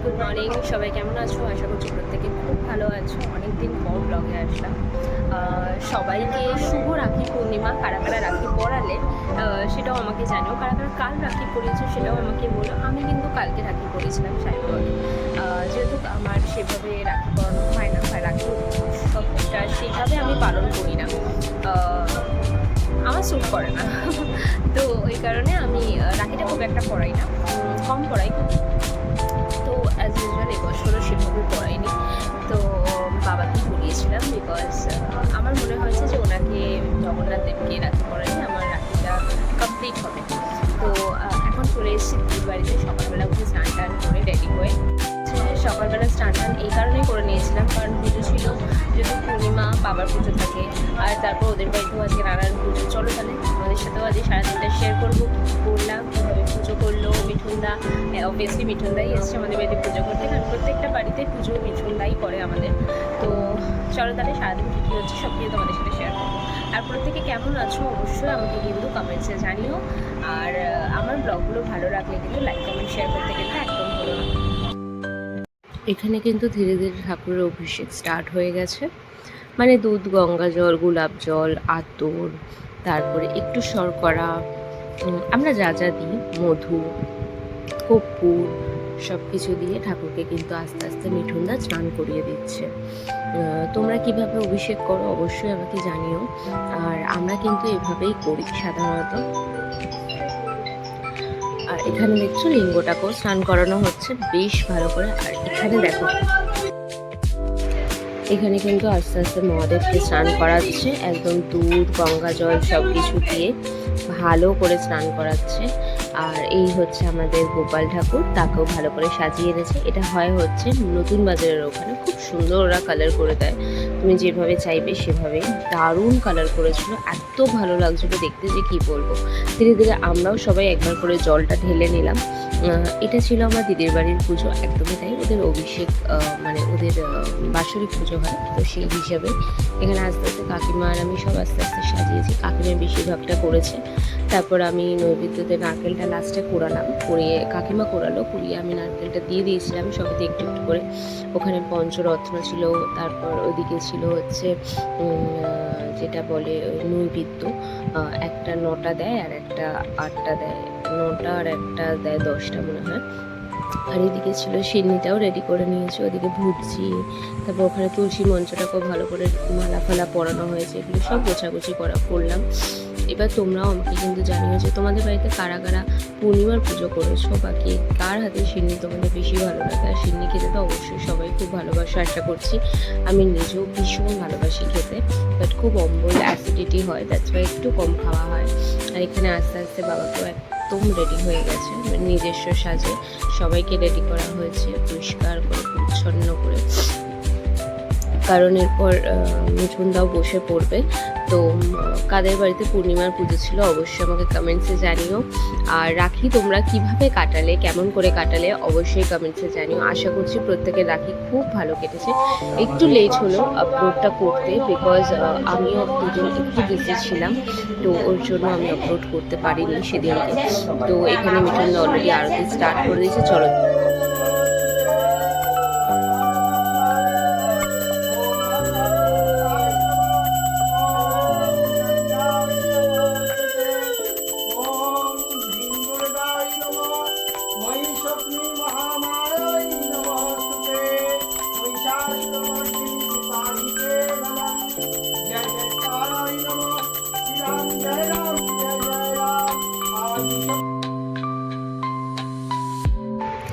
Good morning, সবাই কেমন আছো? আশা করছি প্রত্যেকে খুব ভালো আছো। অনেকদিন পর ব্লগে আসলাম। সবাইকে শুভ রাখি পূর্ণিমা। কারা কারা রাখি পরালে সেটাও আমাকে জানিও। কারা কারা কাল রাখি পরিয়েছে সেটাও আমাকে বলো। আমি কিন্তু কালকে রাখি পরিয়েছিলাম সাইবাবাকে। যেহেতু আমার সেভাবে রাখি পরানো হয় না বা রাখি সবটা সেইভাবে আমি পালন করি না, আমার স্যুট করে না। তো ওই কারণে আমি রাখিটা খুব একটা পরাই না, কম পরাই। তো অ্যাজ ইউজুয়াল এবছরও সেভাবে পড়াইনি। তো বাবাকে পড়িয়েছিলাম বিকজ আমার মনে হয়েছে যে ওনাকে জগন্নাথ দেবকে রাখি পড়াইলে আমার রাখিটা কমপ্লিট হবে। তো এখন চলে এসেছি দিদির বাড়িতে। সকালবেলা উঠে স্নান টান করে রেডি হয়ে সকালবেলা স্নান টান এই কারণেই করে নিয়েছিলাম, কারণ পুজো ছিল, যেহেতু পূর্ণিমা বাবার পুজো থাকে। আর তারপর ওদের বাড়িতেও আজকে নানান পুজো। চলো তাহলে আমাদের সাথেও আজকে সারাদিনটা শেয়ার করবো কী করলাম, কীভাবে পুজো করলো মিঠুনদা। অবভিয়াসলি মিঠুনদাই এসছে আমাদের বাড়িতে পুজো করতে, কারণ প্রত্যেকটা বাড়িতে পুজো মিঠুনদাই করে আমাদের। তো চলো তাহলে সারাদিন কী কী হচ্ছে সব কিছু তোমাদের সাথে শেয়ার করবো। আর প্রত্যেকে কেমন আছো অবশ্যই আমাকে কিন্তু কমেন্টসে জানিও। আর আমার ব্লগগুলো ভালো লাগলে কিন্তু লাইক কমেন্ট শেয়ার করতে কিন্তু একদম ভুলো না। এখানে কিন্তু ধীরে ধীরে ঠাকুরের অভিষেক স্টার্ট হয়ে গেছে। মানে দুধ, গঙ্গা জল, গোলাপ জল, আতর, তারপরে একটু শর্করা, আমরা যা যা দিই, মধু, কর্পূর, সব কিছু দিয়ে ঠাকুরকে কিন্তু আস্তে আস্তে মিঠুনদা স্নান করিয়ে দিচ্ছে। তোমরা কিভাবে অভিষেক করো অবশ্যই আমাকে জানিও। আর আমরা কিন্তু এভাবেই করি সাধারণত। আর এখানে দেখছো লিঙ্গটাকেও স্নান করানো হচ্ছে বেশ ভালো করে। আর এখানে দেখো, এখানে কিন্তু আস্তে আস্তে মহাদেবকে স্নান করাচ্ছে, একদম দুধ, গঙ্গা জল সব কিছু দিয়ে ভালো করে স্নান করাচ্ছে। আর এই হচ্ছে আমাদের গোপাল ঠাকুর, তাকেও ভালো করে সাজিয়ে এনেছে। এটা হচ্ছে নতুন বাজারের ওখানে, খুব সুন্দর ওরা কালার করে দেয়, তুমি যেভাবে চাইবে সেভাবেই। দারুণ কালার করেছিল, এত ভালো লাগছিল দেখতে যে কি বলবো। ধীরে ধীরে আমরাও সবাই একবার করে জলটা ঢেলে নিলাম। এটা ছিল আমার দিদির বাড়ির পুজো, একদমই তাই। ওদের অভিষেক মানে ওদের বাৎসরিক পুজো হয়, তো সেই হিসাবে এখানে আস্তে আস্তে কাকিমা আর আমি সব আস্তে আস্তে সাজিয়েছি। কাকিমা বেশিরভাগটা করেছে। তারপর আমি নৈবেদ্যতে নারকেলটা লাস্টে কোরালাম, করিয়ে কাকিমা কোরালো, কুড়িয়ে আমি নারকেলটা দিয়ে দিয়েছিলাম সবাইতে একটু একটু করে। ওখানে পঞ্চরত্ন ছিল, তারপর ওইদিকে ছিল হচ্ছে যেটা বলে নৈবেদ্য, একটা 9টা দেয় আর একটা 8টা দেয়, 9টা আর একটা দেয় 10টা মনে হয়। আর এদিকে ছিল সিন্নিটাও রেডি করে নিয়েছি, ওদিকে ভুজি, তারপর ওখানে তুলসী মঞ্চটাকেও ভালো করে মালা ফালা পরানো হয়েছে, এগুলো সব গোছাগুছি করলাম। এবার তোমরাও আমাকে কিন্তু জানিও যে তোমাদের বাড়িতে কারা কারা পূর্ণিমার পুজো করেছো, বাকি কার হাতে সিন্নি তোমাদের বেশি ভালো লাগে। আর সিন্নি খেতে তো অবশ্যই সবাই খুব ভালোবাসো আশা করছি। আমি নিজেও ভীষণ ভালোবাসি খেতে, বাট খুব অম্বল অ্যাসিডিটি হয়, দ্যাটস ওয়াই একটু কম খাওয়া হয়। আর এখানে আস্তে আস্তে বাবাকেও একদম রেডি হয়ে গেছে, নিজস্ব সাজে সবাইকে রেডি করা হয়েছে পরিষ্কার করে পরিচ্ছন্ন করে, কারণ এরপর মিঠুনদাও বসে পড়বে। তো কাদের বাড়িতে পূর্ণিমার পুজো ছিল অবশ্যই আমাকে কমেন্টসে জানিও। আর রাখি তোমরা কিভাবে কাটালে, কেমন করে কাটালে অবশ্যই কমেন্টসে জানিও। আশা করছি প্রত্যেকের রাখি খুব ভালো কেটেছে। একটু লেট হলো আপলোডটা করতে, বিকজ আমিও দুদিন একটু বিজি ছিলাম, তো ওর জন্য আমি আপলোড করতে পারিনি সেদিনকে। তো এখানে মিঠুনদা অলরেডি আরতি স্টার্ট করে দিয়েছে, চলো।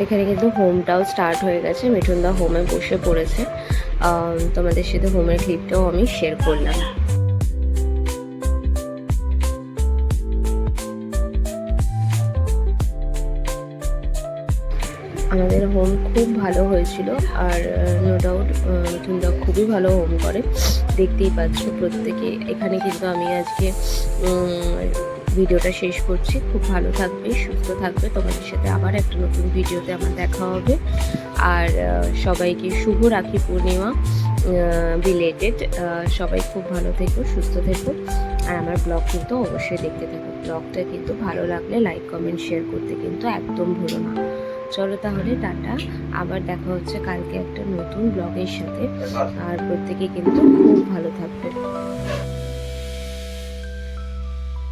এখানে কিন্তু হোমটাও স্টার্ট হয়ে গেছে, মিঠুনদা হোমে বসে পড়েছে। তোমাদের সাথে হোমের ক্লিপটাও আমি শেয়ার করলাম। আমাদের হোম খুব ভালো হয়েছিল, আর নো ডাউট মিঠুনদা খুবই ভালো হোম করে, দেখতেই পাচ্ছ প্রত্যেকে। এখানে কিন্তু আমি আজকে ভিডিওটা শেষ করছি। খুব ভালো থাকবে, সুস্থ থাকবে, তোমাদের সাথে আবার একটা নতুন ভিডিওতে আমার দেখা হবে। আর সবাইকে শুভ রাখি পূর্ণিমা রিলেটেড। সবাই খুব ভালো থেকো, সুস্থ থেকো। আর আমার ব্লগ কিন্তু অবশ্যই দেখতে থাকো। ব্লগটা কিন্তু ভালো লাগলে লাইক কমেন্ট শেয়ার করতে কিন্তু একদম ভুলো না। চলো তাহলে টাটা, আবার দেখা হচ্ছে কালকে একটা নতুন ব্লগের সাথে। আর প্রত্যেকে কিন্তু খুব ভালো থাকো।